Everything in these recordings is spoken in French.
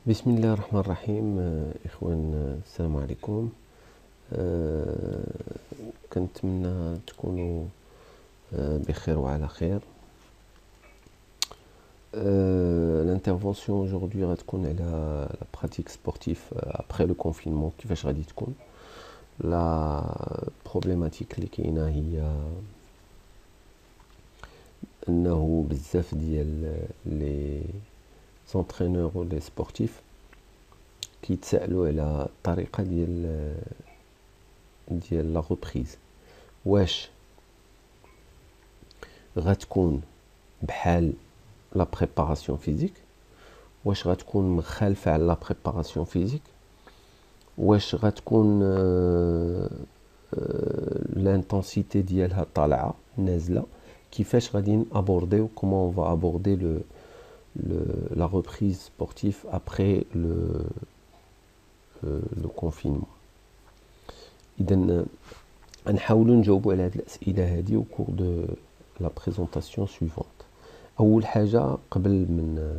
بسم الله الرحمن الرحيم. إخوان، السلام عليكم. كنتمنى تكونوا بخير وعلى خير. L'intervention aujourd'hui غتكون على la pratique sportive après le confinement. كيفاش غادي تكون لا problématique اللي كاينه هي انه بزاف ديال لي زونترينور و لي سبورتيف كيتسائلوا على الطريقه ديال لا ريبريز. واش غتكون بحال لا بريباراسيون فيزيك، واش غتكون مخالفه على لا بريباراسيون فيزيك، واش غتكون لانتنسيتي ديالها طالعه نازله، كيفاش غادي ابورديو كومون اون فا ابوردي la reprise sportive après le confinement. إذن غنحاولوا نجاوبوا على هاد الأسئلة هادي au cours de la présentation suivante. أول حاجة قبل من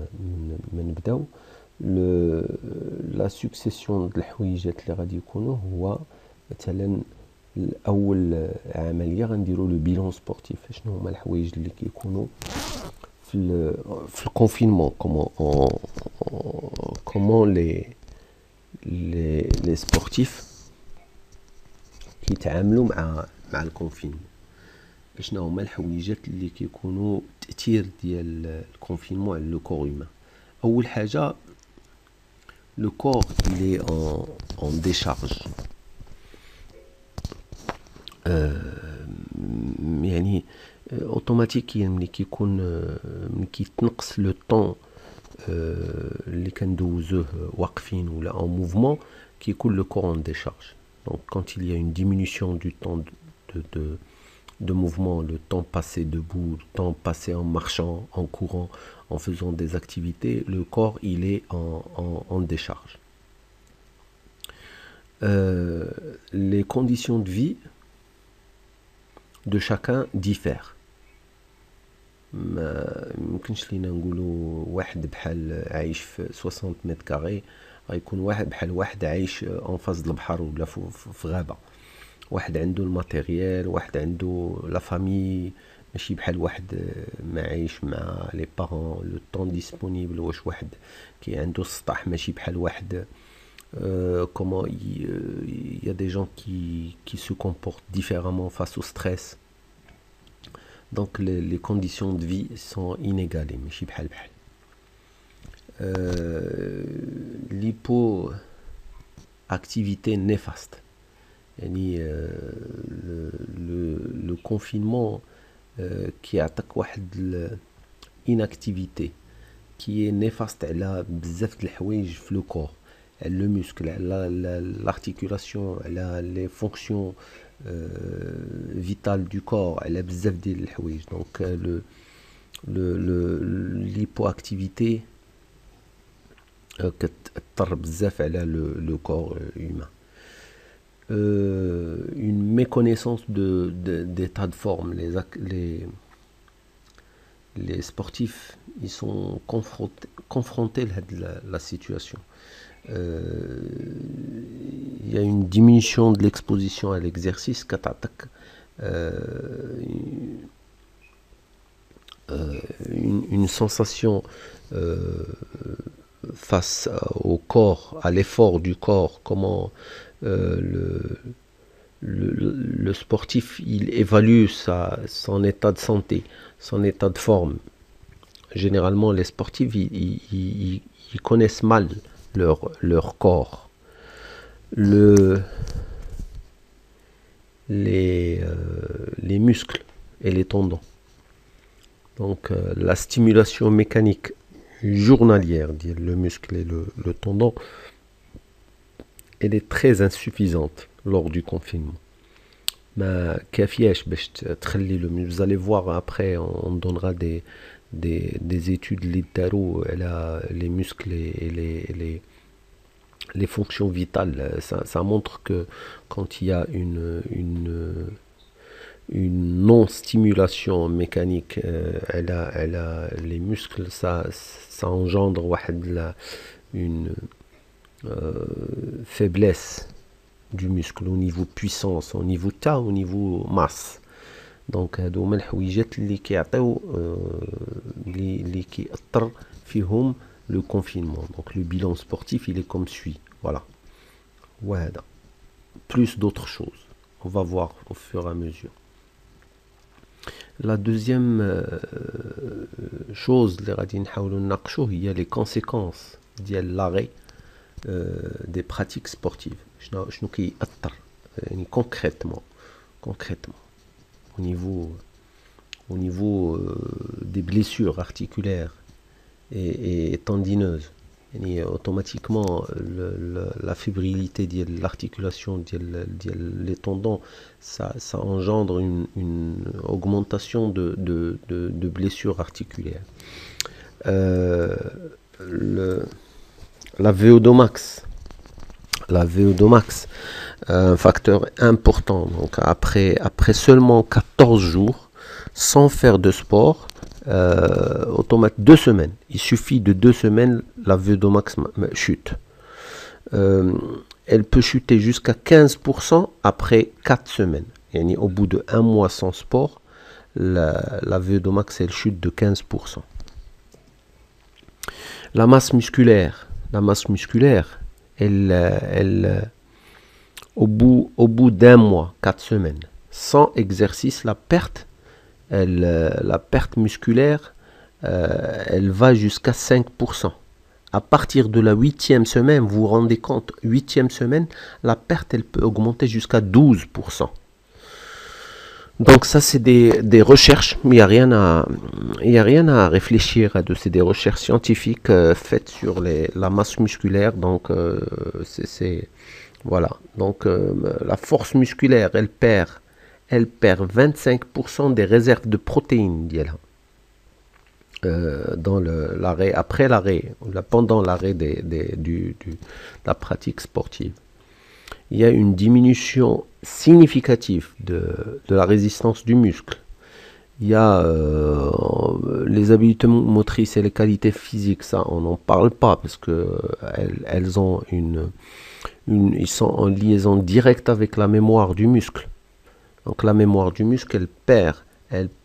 نبداو لا سكسيسيون د الحويجات اللي غادي يكونوا هو مثلا اول عمليه غنديروا لو بيلون سبورتيف. شنو هما الحوايج اللي كيكونوا في الكونفينمون، كومون لي سبورتيف كيتعاملوا مع الكونفينمون. شنو هما الحويجات اللي كيكونوا تاثير ديال الكونفينمون على لو كور هيومان. اول حاجه le corps il est en décharge. يعني اوتوماتيكيا ملي كيكون ملي كيتنقص لو طون اللي كندوزوه واقفين ولا en mouvement كيكون le corps en décharge. Donc quand il y a une diminution du temps de mouvement, le temps passé debout, le temps passé en marchant, en courant, en faisant des activités, le corps il est en décharge. Les conditions de vie de chacun diffèrent. ما يمكنش لينا نقولوا واحد بحال عايش في 60 متر كاري غيكون واحد بحال واحد عايش اون فاز البحر ولا في غابه. واحد عنده الماتيريال، واحد عنده لا فامي، ماشي بحال واحد ما عايش مع لي بارون لو طون ديسپونيبل. واش واحد كي عنده السطح ماشي بحال واحد comment il y a des gens qui se comportent différemment face au stress. Donc les conditions de vie sont inégalées, ماشي بحال بحال. L'hypoactivité néfaste. يعني le confinement كيعطيك واحد inactivité qui est néfaste على بزاف د الحوايج في لو كور، على لو موسكل، على l'articulation، على les fonctions vitales du corps، على بزاف ديال الحوايج. donc l'hypoactivité كتضر بزاف على le corps humain. Une méconnaissance d'état de forme. Les sportifs ils sont confrontés à la situation. Il y a une diminution de l'exposition à l'exercice كتعطيك une sensation face au corps, à l'effort du corps, comment le sportif il évalue son état de santé, son état de forme. Généralement les sportifs ils connaissent mal leur corps. Les muscles et les tendons. Donc la stimulation mécanique journalière le muscle et le tendon elle est très insuffisante lors du confinement. ما كافياش باش تخلي vous allez voir après on donnera des études اللي داروا على les muscles et les fonctions vitales. Ça montre que quand il y a une non-stimulation mécanique elle a les muscles, ça engendre واحد une faiblesse du muscle au niveau puissance, au niveau taille, au niveau masse. دونك هادو هما الحويجات اللي كيعطيو اللي كيأثر فيهم لو كونفينمون. دونك لو bilan sportif il est comme suit. Voilà. وهذا plus d'autres choses. On va voir au fur et à mesure. La deuxième chose اللي غادي نحاولوا نناقشوا هي les conséquences ديال l'arrêt des pratiques sportives. شنو كيأثر يعني concrètement au niveau des blessures articulaires et tendineuses. Et automatiquement la fébrilité de l'articulation les tendons, ça engendre une augmentation de blessures articulaires. La VO2 max, un facteur important. Donc après seulement 14 jours sans faire de sport, 2 semaines, il suffit de 2 semaines, la VO2 max chute. Elle peut chuter jusqu'à 15% après 4 semaines. Yani au bout de 1 mois sans sport, la VO2 max elle chute de 15%. La masse musculaire, elle au bout d'un mois, 4 semaines, sans exercice, la perte musculaire, elle va jusqu'à 5%. À partir de la 8e semaine, vous vous rendez compte, 8e semaine, la perte, elle peut augmenter jusqu'à 12%. Donc ça, c'est des recherches, mais il n'y a rien à réfléchir à. C'est des recherches scientifiques faites sur la masse musculaire. Donc, voilà. Donc, la force musculaire, elle perd 25% des réserves de protéines dans l'arrêt, après l'arrêt, pendant l'arrêt de la pratique sportive. Il y a une diminution significative de la résistance du muscle. Il y a les habiletés motrices et les qualités physiques, ça on n'en parle pas parce que elles ont ils sont en liaison directe avec la mémoire du muscle. Donc la mémoire du muscle, elle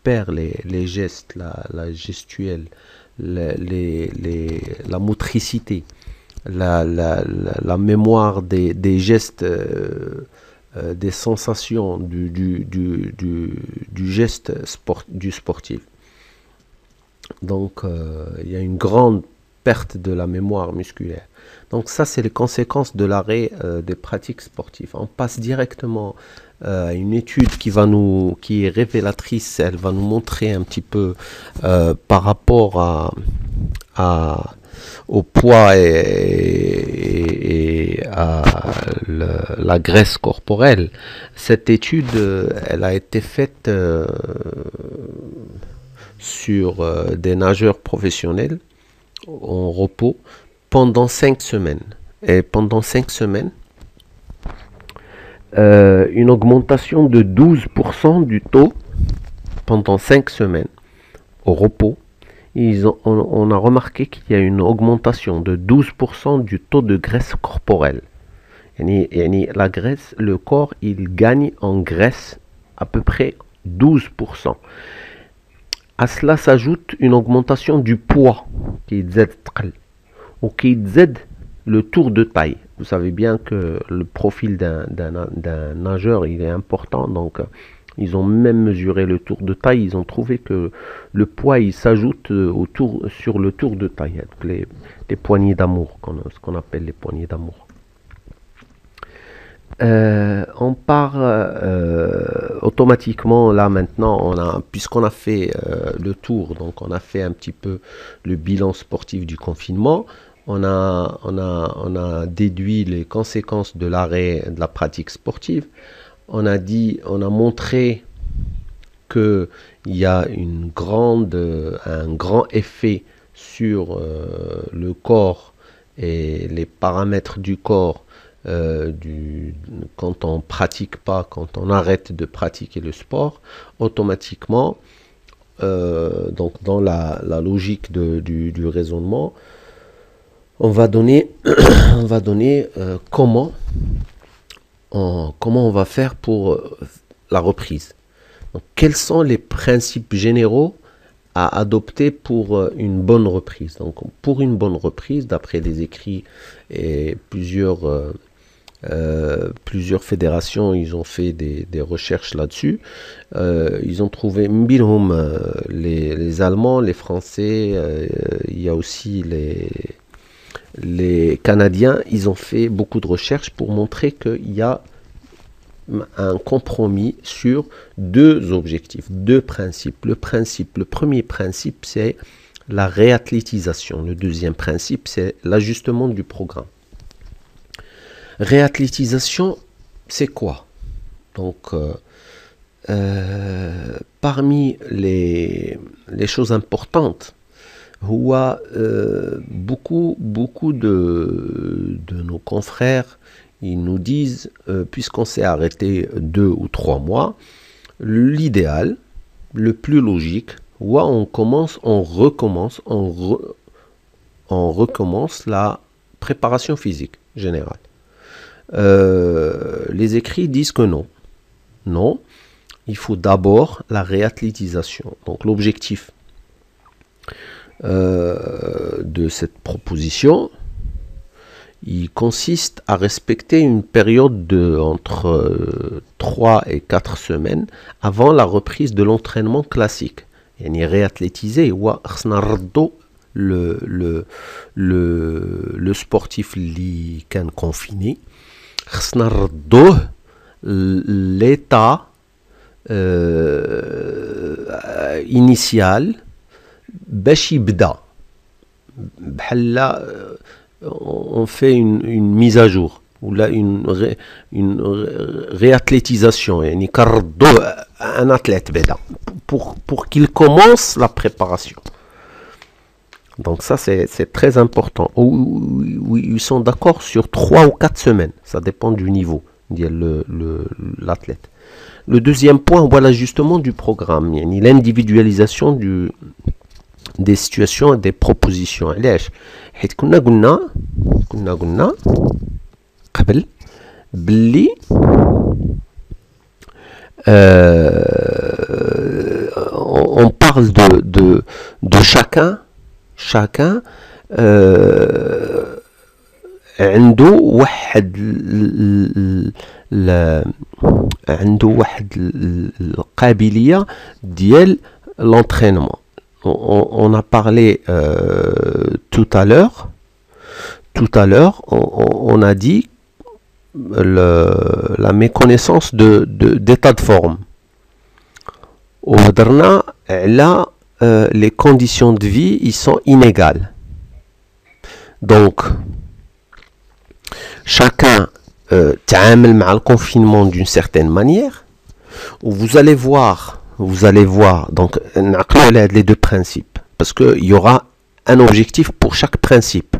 perd les gestes, la gestuelle, la motricité, la mémoire des gestes, des sensations du geste du sportif. Donc il y a une grande perte de la mémoire musculaire. Donc ça, c'est les conséquences de l'arrêt des pratiques sportives. On passe directement à une étude qui est révélatrice. Elle va nous montrer un petit peu par rapport au poids et à la graisse corporelle. Cette étude, elle a été faite sur des nageurs professionnels en repos pendant 5 semaines. Et pendant 5 semaines, une augmentation de 12% du taux pendant 5 semaines au repos. On a remarqué qu'il y a une augmentation de 12% du taux de graisse corporelle. La graisse, le corps, il gagne en graisse à peu près 12%. À cela s'ajoute une augmentation du poids qui est ou qui est le tour de taille. Vous savez bien que le profil d'un nageur il est important, donc ils ont même mesuré le tour de taille. Ils ont trouvé que le poids il s'ajoute sur le tour de taille, les poignées d'amour, ce qu'on appelle les poignées d'amour. On part automatiquement là maintenant, puisqu'on a fait le tour, donc on a fait un petit peu le bilan sportif du confinement, on a déduit les conséquences de l'arrêt de la pratique sportive, on a montré que il y a un grand effet sur le corps et les paramètres du corps quand on pratique pas, quand on arrête de pratiquer le sport, automatiquement, donc dans la logique du raisonnement, On va donner, on va donner comment on va faire pour la reprise. Donc, quels sont les principes généraux à adopter pour une bonne reprise? Donc, pour une bonne reprise, d'après les écrits et plusieurs fédérations, ils ont fait des recherches là-dessus. Ils ont trouvé les Allemands, les Français, il y a aussi les Canadiens, ils ont fait beaucoup de recherches pour montrer qu'il y a un compromis sur deux objectifs, deux principes. Le premier principe, c'est la réathlétisation. Le deuxième principe, c'est l'ajustement du programme. Réathlétisation, c'est quoi? Donc, parmi les choses importantes, beaucoup de nos confrères, ils nous disent, puisqu'on s'est arrêté 2 ou 3 mois, l'idéal, le plus logique, on recommence la préparation physique générale. Les écrits disent que non. Non, il faut d'abord la réathlétisation. Donc l'objectif de cette proposition, il consiste à respecter une période entre 3 et 4 semaines avant la reprise de l'entraînement classique. يعني réathlétiser le sportif qui est confiné, l'état initial باش يبدا بحال on fait une mise à jour ou là une réathlétisation يعني كنردوه un athlète بدا pour qu'il commence la préparation. Donc ça c'est très important. Ils sont d'accord sur 3 ou 4 semaines, ça dépend du niveau de l'athlète. Le deuxième point, voilà l'ajustement du programme, l'individualisation des situations et des propositions. علاش حيت كنا قلنا قبل باللي on parle de chacun عنده واحد القابلية ديال l'entraînement. On a parlé tout à l'heure, on a dit la méconnaissance d'état de forme. وهضرنا على les conditions de vie, ils sont inégales. Donc, chacun تعامل مع le confinement d'une certaine manière. Vous allez voir, donc, les deux principes, parce qu'il y aura un objectif pour chaque principe,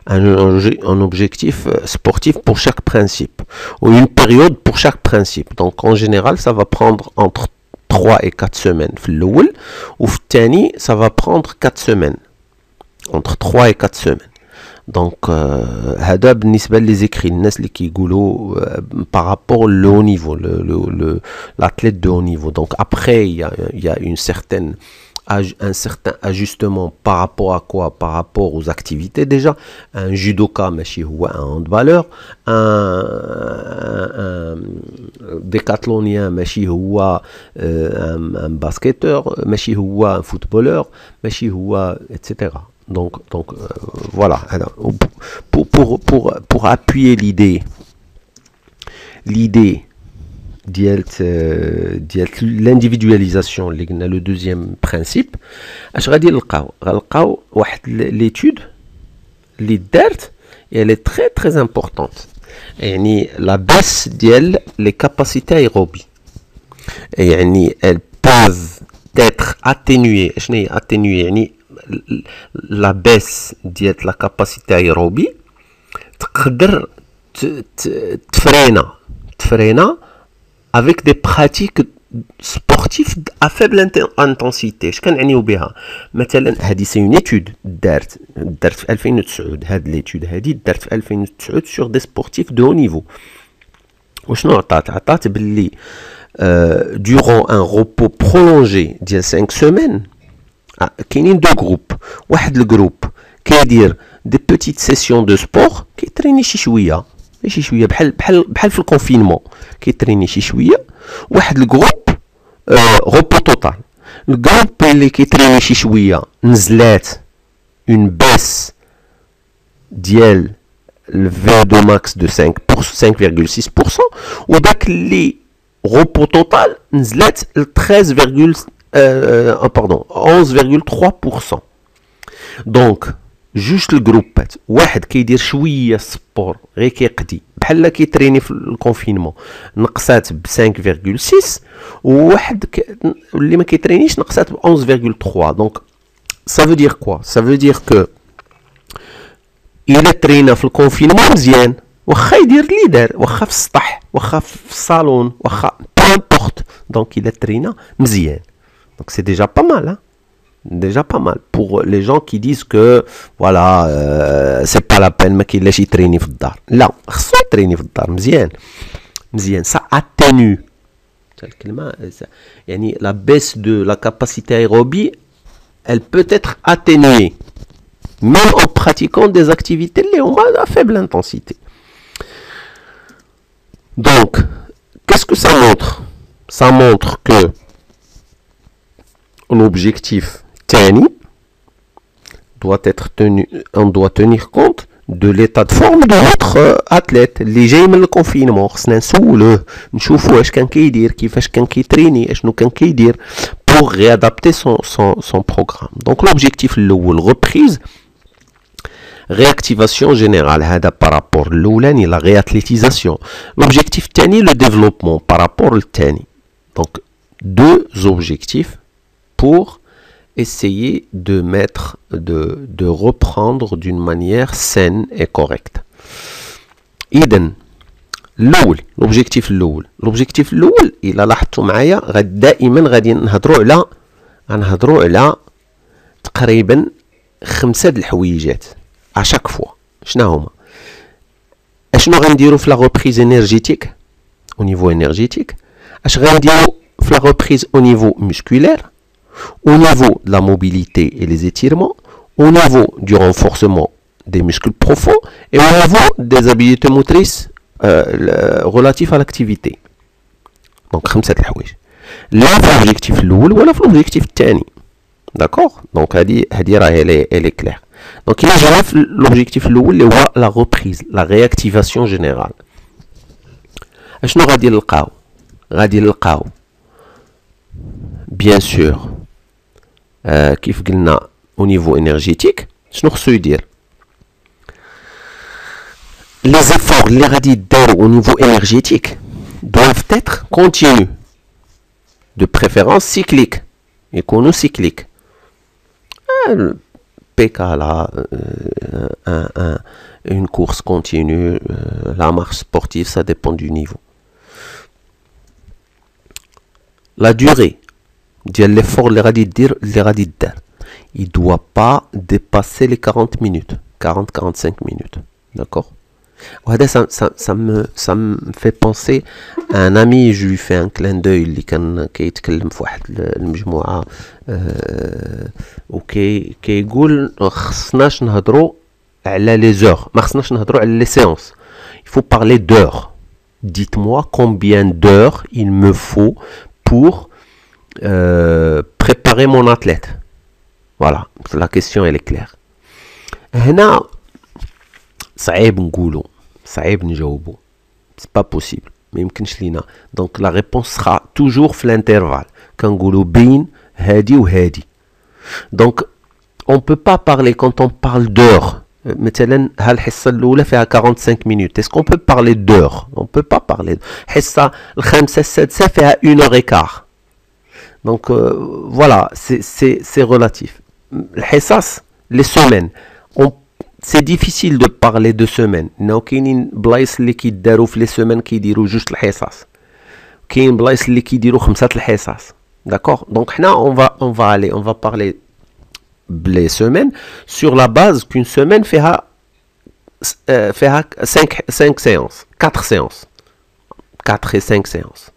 un objectif sportif pour chaque principe, ou une période pour chaque principe. Donc, en général, ça va prendre entre 3 et 4 semaines. Ou ça va prendre 4 semaines. Entre 3 et 4 semaines. Donc, هذا بالنسبة les écrits, الناس اللي كيقولوا par rapport au haut niveau, l'athlète de haut niveau. Donc après, il y a un certain ajustement par rapport à quoi? Par rapport aux activités déjà. Un judoka ماشي هو un handballeur, un décathlonien ماشي هو un basketteur, ماشي هو un footballeur, ماشي هو etc. Donc voilà. Alors, pour appuyer l'idée l'individualisation, le deuxième principe, اش غادي نلقاو واحد l'étude اللي دارت et elle est très très importante. يعني la baisse ديال les capacités aérobies. يعني elles peuvent être atténuées. شنو هي atténuées؟ يعني la baisse de la capacité aérobie تقدر تفرينا avec des pratiques سبورتيف ا فيبل انتنسيتي. اش كنعنيو بها؟ مثلا هذه سي اون ايتود دارت في 2009. هاد ليتود هادي دارت في 2009 سور دي سبورتيف دو هو نيفو. وشنو عطات باللي durant un repos prolongé ديال 5 سيمين كاينين دو جروب. واحد الجروب كيدير دي بوتيت سيسيون دو سبور، كيتريني شي شويه بحال في الكونفينمون، كيتريني شي شويه. واحد الجروب روبو توتال. الجروب اللي كيتريني شي شويه نزلات اون باس ديال الفي2 ماكس دو 5.6%، وداك اللي repos total نزلت ل 11.3%. دونك جوج الجروبات، واحد كيدير شويه سبور غير كيقضي بحال كيتريني في الكونفينمون نقصات ب 5.6، وواحد اللي ما كيترينيش نقصات ب 11.3. دونك ça veut dire quoi? Ça veut dire que إلا ترينا في الكونفينمون مزيان، واخا يدير اللي دار، واخا في السطح، واخا في الصالون، واخا بامبورت، دونك إلا ترينا مزيان. دونك سي ديجا با مال، hein? Déjà pas mal pour les gens qui disent que voilà c'est pas la peine ما كاينلاش يتريني في الدار. لا، خصو يتريني في الدار مزيان ça atténue الكلمة، يعني la baisse de la capacité aérobie elle peut être atténuée même en pratiquant des activités اللي هما à faible intensité. Donc qu'est-ce que ça montre? Ça montre que l'objectif TANI doit être tenu, on doit tenir compte de l'état de forme de votre athlète اللي جاي من الكونفينمون. خصنا نسولوه نشوفوا اش كان كيدير، كيفاش كان كيتريني، اشنو كان كيدير pour réadapter son programme. Donc l'objectif الاول reprise réactivation générale هذا par rapport الاولاني la réathlétisation. L'objectif الثاني le développement par rapport للثاني. Donc deux objectifs pour essayer de de reprendre d'une manière saine et correcte. إذن l'objectif الأول إلا لاحظتوا معايا دائما غادي نهضروا على تقريبا 5 د الحويجات اشاك فوا. شنو هما؟ اشنو غنديروا في لا ريبريز انرجيتيك au niveau énergétique؟ اش غنديروا في لا ريبريز au niveau musculaire، au niveau de la mobilité et les étirements, au niveau du renforcement des muscles profonds et au niveau des habiletés motrices relatives à l'activité. Donc 5 الحوايج لا في l'objectif الاول ولا في l'objectif الثاني. D'accord? Donc هذه راهي elle est claire. Donc il y a l'objectif الاول اللي هو la reprise, la réactivation générale. اشنو غادي نلقاو؟ bien sûr كيف قلنا au niveau énergétique شنو خصو يدير؟ les efforts اللي غادي يداروا au niveau énergétique doivent être continus, de préférence cycliques، يكونوا cycliques. PK là, une course continue, la marche sportive, ça dépend du niveau. La durée de l'effort اللي غادي يدار il doit pas dépasser les 40 minutes, 40-45 minutes. D'accord? وهذا ça me fait penser à un ami, je lui fais un clin d'œil اللي كان كيتكلم في واحد المجموعة كيقول خصناش نهضروا على les heures، ما خصناش نهضروا على les séances. Il faut parler d'heures. Dites-moi combien d'heures il me faut pour préparer mon athlète. Voilà, la question elle est claire. هنا صعيب نقولوا، صعيب نجاوبوا، c'est pas possible، ما يمكنش لينا. donc la réponse sera toujours في l'intervalle، كنقولوا بين هادي وهادي. donc on peut pas parler quand on parle d'heures. مثلا هالحصه الاولى فيها 45 minutes، est-ce qu'on peut parler d'heures؟ on peut pas parler. الحصه الخامسه السادسه فيها 1h15. donc voilà, c'est relatif. الحصص les semaines c'est difficile de parler de semaines. كاينين بلايص اللي كيداروا في لي سيمين كيديروا جوج الحصص، كاين بلايص اللي كيديروا 5 الحصص. داكوغ دونك حنا on va parler les semaines sur la base qu'une semaine فيها 5 séances 4 séances 4 et 5 séances.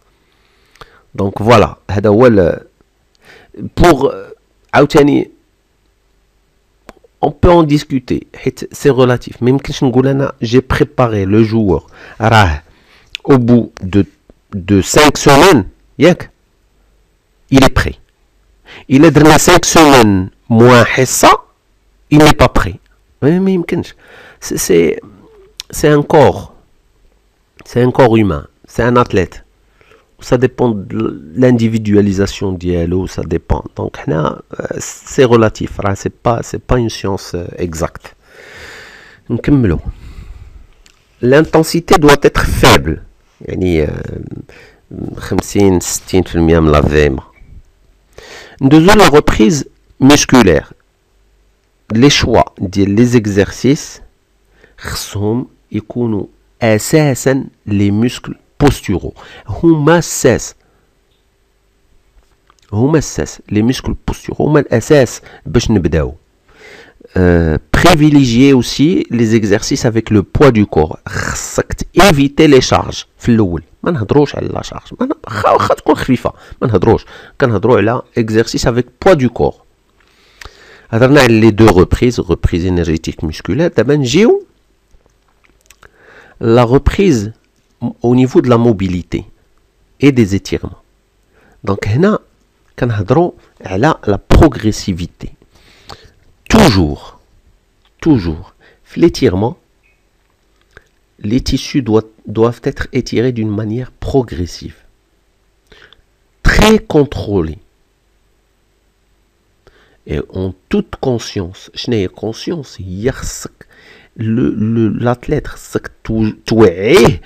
Donc voilà, هذا هو pour عاوتاني on peut en discuter, c'est relatif. Mais j'ai préparé le joueur au bout de 5 semaines, il est prêt. Il est dans 5 semaines moins ça, il n'est pas prêt. Mais c'est un corps. C'est un corps humain. C'est un athlète. Ça dépend de l'individualisation d'ILO, ça dépend. Donc là, c'est relatif. C'est pas une science exacte. L'intensité doit être faible. يعني 50-60% من la VM. Deuxième, la reprise musculaire. Les choix des exercices خصهم يكونوا أساسا les muscles posturaux. هما الساس les muscles posturaux هما الأساس باش نبداو. Privilégier aussi les exercices avec le poids du corps. خصك éviter les charges في الأول. ما نهضروش على لا شارج. واخا تكون خفيفة. ما نهضروش. كنهضروا على exercice avec poids du corps. هضرنا على les deux reprise énergétique musculaire. دابا نجيو la reprise au niveau de la mobilité et des étirements. Donc هنا كنهضروا على la progressivité. Toujours, l'étirement, les tissus doivent être étirés d'une manière progressive, très contrôlée, et en toute conscience. Conscience, l'athlète خصك توعيه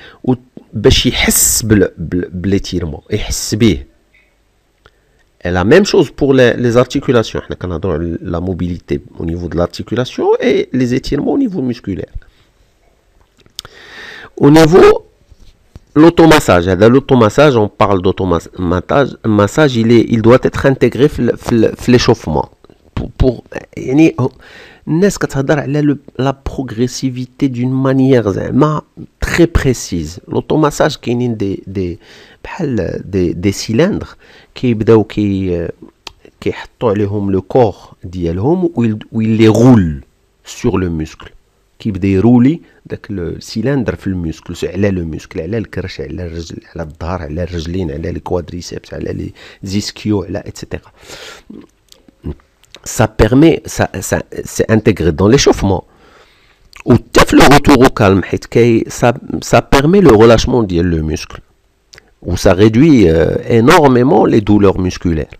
باش يحس بالétirement يحس به. Et la même chose pour les articulations. On a la mobilité au niveau de l'articulation et les étirements au niveau musculaire. Au niveau l'automassage. L'automassage, on parle d'automassage, il doit être intégré dans l'échauffement. Pour la progressivité d'une manière très précise. L'automassage qui est des cylindres qui يحطوا عليهم le corps ديالهم où il les roule sur le muscle qui يبدا يرولي داك السيلندر في المسكل على لو مسكل على الكرش على الرجل على الظهر على الرجلين على الكوادريسيبس على لي زيسكيو على etc. Ça permet c'est intégré dans l'échauffement ou le retour au calme ça permet le relâchement ديال le muscle où ça réduit énormément les douleurs musculaires.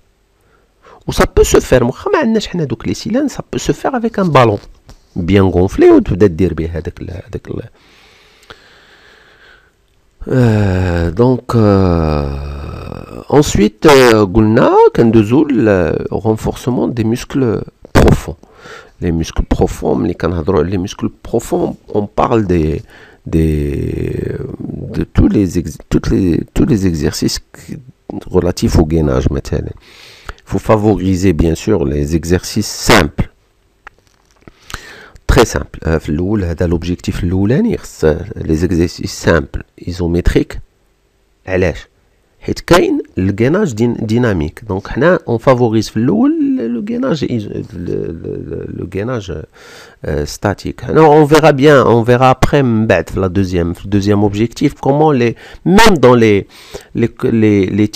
Ou ça peut se faire, les cylindres, ça peut se faire avec un ballon bien gonflé ou peut-être dire donc ensuite قلنا كندوزو le renforcement des muscles profonds. Les muscles profonds, les muscles profonds, on parle de tous les exercices relatifs au gainage. Il faut favoriser bien sûr les exercices simples, très simples. L'objectif les exercices simples isométriques. حيت كاين le gainage dynamique. Donc on favorise le gainage statique. Alors on verra après le deuxième objectif comment même dans les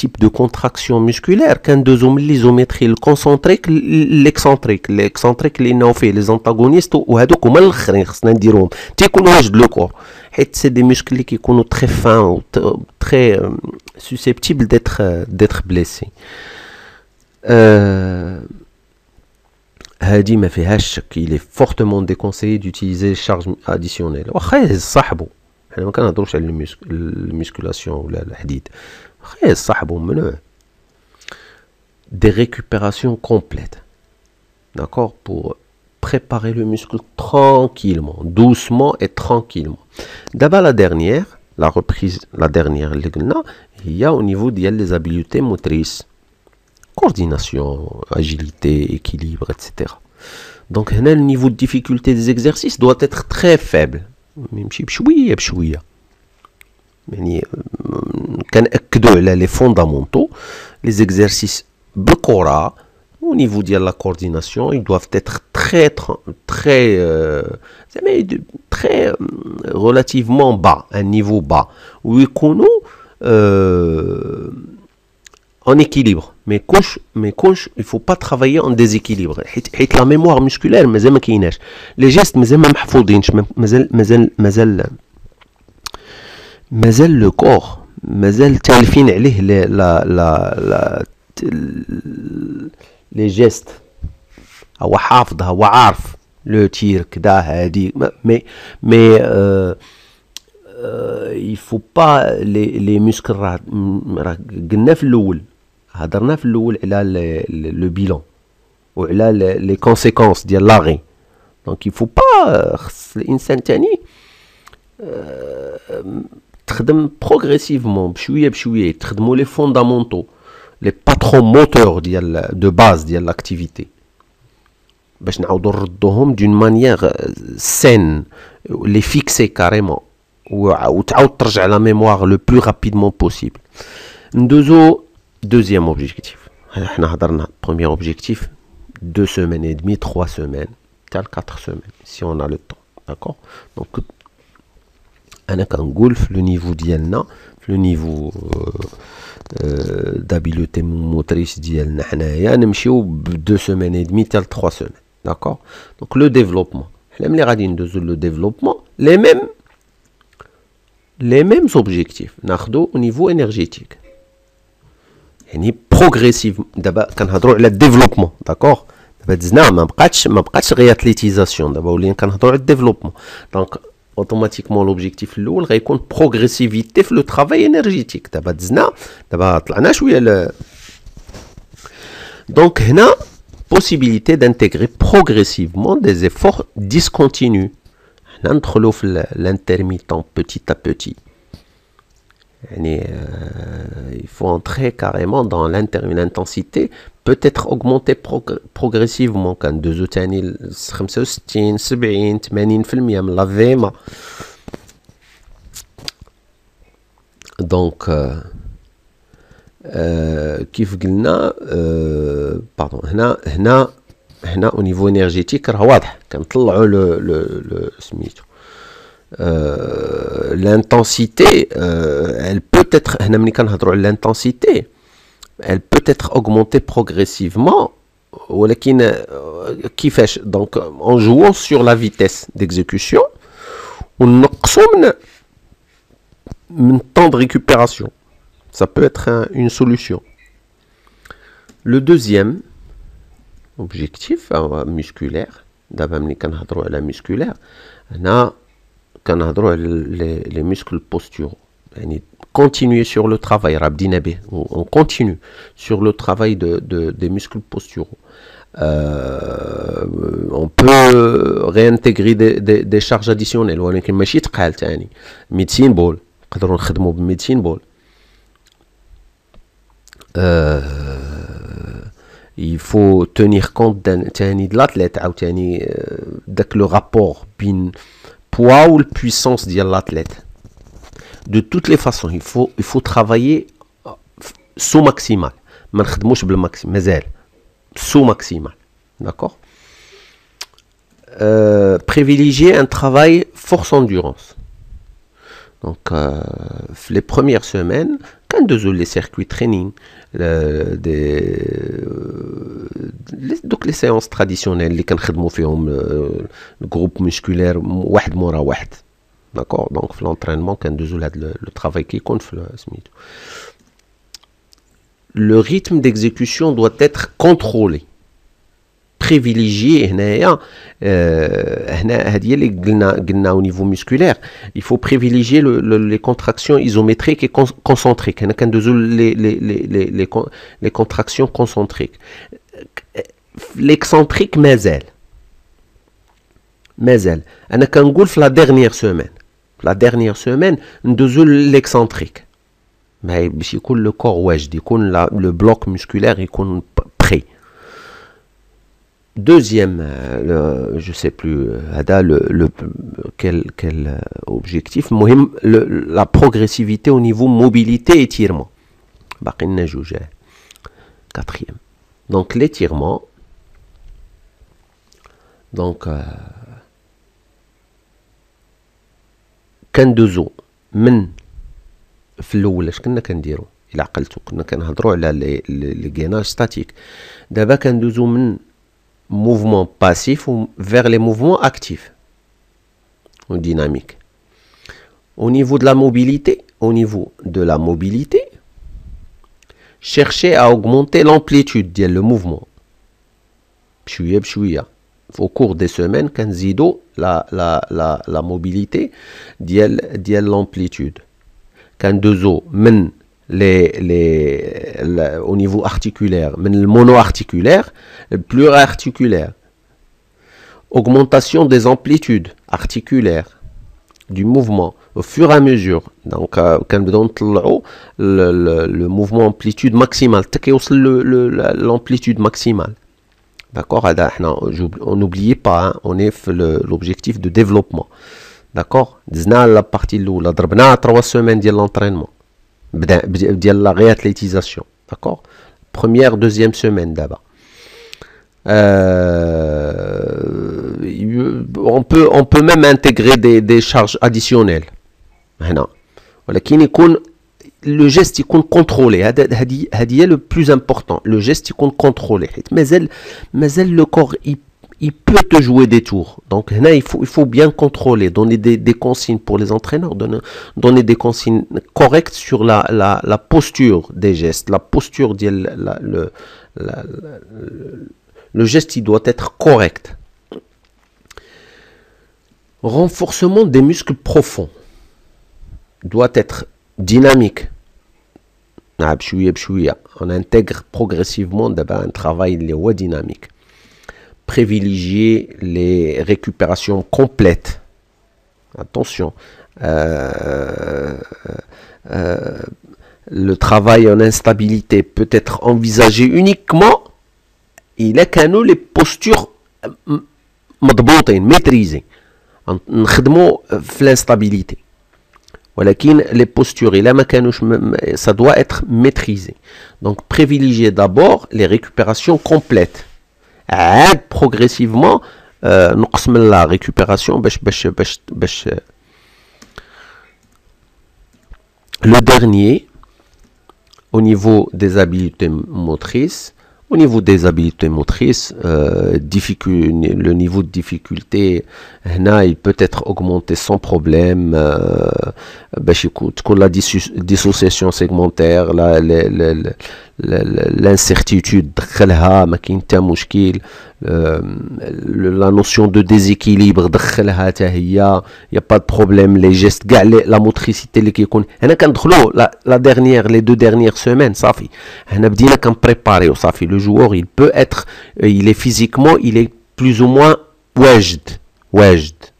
types de contractions musculaires quand l'isométrie le concentrique l'excentrique اللي fait les antagonistes وهذوك هما الاخرين خصنا نديروهم تيكون واجد لو كور حيت c'est des muscles qui sont très fins ou très susceptibles d'être blessés. هادي ما فيهاش شك. Il est fortement déconseillé d'utiliser charge additionnelle. واخا يصاحبوا حنا ما كنهضروش على الميسكولاسيون ولا الحديد. واخا يصاحبوا ممنوع. Des récupérations complètes. D'accord, pour préparer le muscle tranquillement, doucement et tranquillement. D'abord la dernière, la reprise, la dernière, il y a au niveau des habiletés motrices, coordination, agilité, équilibre, etc. Donc, le niveau de difficulté des exercices doit être très faible. Même si بشوية. يعني كنأكدوا على les fondamentaux, les exercices بالكرة au niveau de la coordination, ils doivent être très relativement bas, un niveau bas, où ils en équilibre. Mais il faut pas travailler en déséquilibre. La mémoire musculaire, les gestes, le corps, les gestes. هو حافظها هو عارف لو تير كدا هادي mais il faut pas les muscles راه قلنا في الاول هضرنا في الاول على le bilan وعلى les conséquences ديال لاغي. دونك il faut pas خص الانسان تاني تخدم progressivement بشويه تخدموا les fondamentaux, les patrons moteurs de base de l'activité باش نعاودو نردوهم d'une manière saine, les fixer carrément وتعاود ترجع la mémoire le plus rapidement possible. Deuxième objectif, احنا هضرنا premier objectif 2 semaines et demie, 3 semaines, 4 semaines si on a le temps, d'accord. Donc انا كنقول في le niveau ديالنا في le niveau d'habileté motrice ديالنا حنايا نمشيو ب 2 semaines et demie حتى 3 semaines, d'accord. Donc le développement, حنا ملي غادي ندوزو le développement les mêmes objectifs ناخدو au niveau énergétique, يعني progressif. دابا كنهضروا على développement, d'accord. دابا دزنا ما بقاتش غير athlétisation, دابا ولينا كنهضروا على développement. Donc automatiquement l'objectif الاول غيكون progressivité في le travail énergétique. دابا طلعنا شويه donc هنا possibilité d'intégrer progressivement des efforts discontinus. حنا ندخلوا في l'intermittent petit à petit. يعني il faut entrer carrément dans l'intensité peut être augmentée progressivement. كان دوزو تاني 65 70 80% من la VMA. Donc كيف قلنا pardon هنا au niveau énergétique راه واضح كنطلعوا le سميتو l'intensité elle peut être هنا ملي كنهضروا على l'intensité elle peut être augmentée progressivement ولكن كيفاش donc en jouant sur la vitesse d'exécution ونقصوا من temps de récupération. Ça peut être une solution. Le deuxième objectif musculaire, d'abord ملي كنهضروا على musculaire هنا كنهضروا على les muscles posturaux, يعني continuer sur le travail راه بدينا به on continue sur le travail des muscles posturaux. On peut réintégrer des charges additionnelles ولكن ماشي تقال تاني 200 بول نقدروا نخدموا ب 200 بول. Il faut tenir compte de l'athlète عاوتاني داك le rapport بين poids ou la puissance de l'athlète. De toutes les façons, il faut travailler sous maximal. ما نخدموش بالماكسيم مازال sous maximal, d'accord. Privilégier un travail force endurance. Donc les premières semaines quand les circuits training donc les séances traditionnelles اللي كنخدموا فيهم الجروب musculaire واحد مورا واحد, d'accord. Donc في l'entraînement كندوزو لهاد le travail كيكون في سميتو. Le rythme d'exécution doit être contrôlé. Privilégier هنايا هنا هذه اللي قلنا au niveau musculaire, il faut privilégier les contractions isométriques et concentriques. هنا كندوزو les contractions concentriques. L'excentrique مازال انا كنقول في la dernière semaine La dernière semaine, ندوزو l'excentrique. Mais باش يكون le corps واجد, يكون le bloc musculaire يكون prêt. Deuxième, je sais plus, quel objectif, la progressivité au niveau mobilité et étirement. Quatrième. Donc l'étirement, donc كندوزو من في الاول اش كنا كنديرو الى عقلتو كنا كنهضروا على لي غيناج ستاتيك دابا كندوزو من mouvement passif vers les mouvements actifs ou dynamiques. Au niveau de la mobilité, cherchez à augmenter l'amplitude du mouvement. Au cours des semaines, كنزيدو la mobilité ديال l'amplitude. كندوزو من au niveau articulaire, le mono-articulaire, le pluriarticulaire. Augmentation des amplitudes articulaires du mouvement au fur et à mesure. Donc, quand on donne le mouvement amplitude maximale, l'amplitude maximale. D'accord? On n'oubliez pas, hein, on est l'objectif de développement. D'accord? La partie la drabna 3 semaines de l'entraînement. La réathlétisation, d'accord? Première, deuxième semaine d'abord. On peut même intégrer des charges additionnelles. Le geste est contrôlé. C'est le plus important. Le geste est contrôlé. Mais le corps, il peut te jouer des tours. Donc, il faut bien contrôler, donner des consignes pour les entraîneurs, donner des consignes correctes sur la posture des gestes. La posture, le geste, il doit être correct. Renforcement des muscles profonds doit être dynamique. On intègre progressivement un travail dynamique. Privilégier les récupérations complètes. Attention, le travail en instabilité peut être envisagé uniquement il est qu'à nous les postures maîtrisées. نخدموا في l'instabilité. ولكن les postures ça doit être maîtrisé. Donc privilégier d'abord les récupérations complètes. Progressivement نقص من la récupération باش le dernier au niveau des habiletés motrices. Au niveau des habiletés motrices, le niveau de difficulté, il peut être augmenté sans problème. La dissociation segmentaire, l'incertitude, la notion de déséquilibre, il n'y a pas de problème. Les gestes, la motricité, les 2 dernières semaines, ça fait. On a besoin de préparer, ça fait. Le joueur, il est physiquement, il est plus ou moins wajd,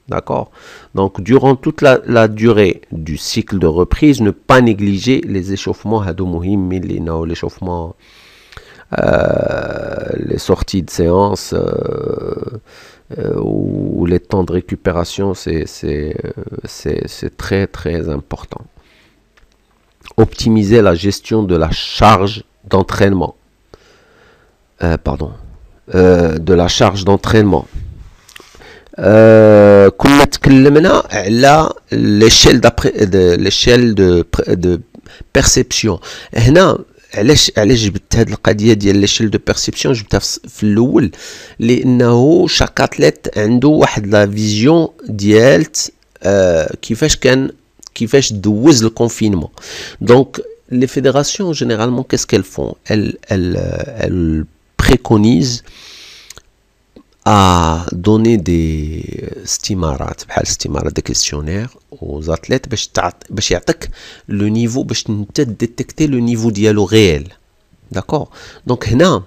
d'accord? Donc, durant toute la durée du cycle de reprise, ne pas négliger les échauffements, l'échauffement, les sorties de séance ou les temps de récupération, c'est très très important. Optimiser la gestion de la charge d'entraînement. De la charge d'entraînement. كنا تكلمنا على l'échelle de perception. هنا علاش جبت هذه القضيه ديال l'échelle de perception جبتها في الاول لانه شاك اتليت عنده واحد لا فيزيون ديالت كيفاش دوز الكونفينمون. دونك les fédérations généralement qu'est-ce qu'elles font, elles préconisent à donner des stimarats, des questionnaires aux athlètes باش يعطيك le niveau, باش انت détecter le niveau ديالو réel. D'accord? Donc هنا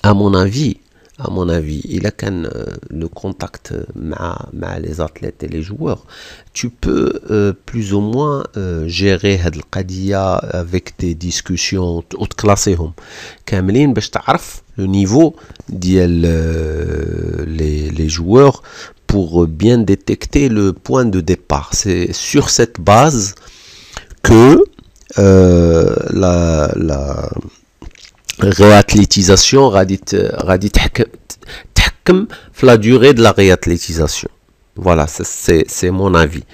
à mon avis à mon avis, il a qu'un le contact مع les athlètes et les joueurs, tu peux plus ou moins gérer هاد القضية avec des discussions وتكلاسيهم كاملين باش تعرف le niveau ديال les joueurs pour bien détecter le point de départ. C'est sur cette base que la réathlétisation غادي تحكم في la durée de la réathlétisation. Voilà, c'est mon avis.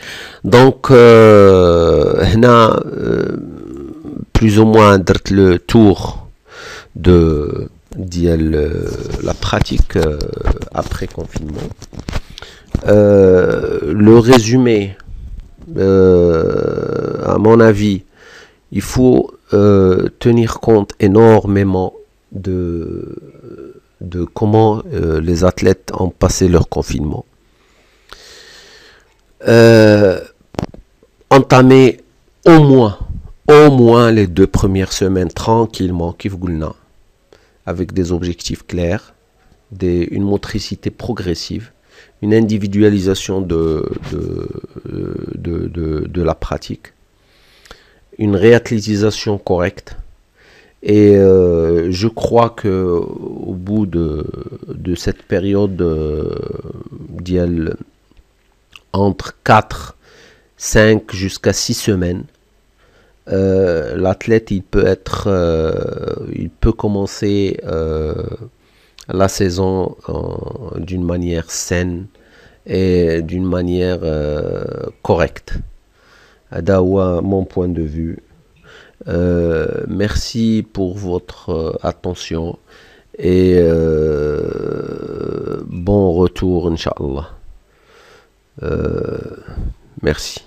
Donc هنا plus ou moins درت le tour de la pratique après confinement. Le résumé, à mon avis, il faut tenir compte énormément de comment les athlètes ont passé leur confinement. Entamer au moins les 2 premières semaines tranquillement, avec des objectifs clairs, une motricité progressive, une individualisation de la pratique, une réathlétisation correcte. Et je crois que au bout de cette période entre 4, 5 jusqu'à 6 semaines, l'athlète il peut commencer la saison d'une manière saine et d'une manière correcte. هذا هو mon point de vue. Merci pour votre attention et bon retour, Inch'Allah. Merci.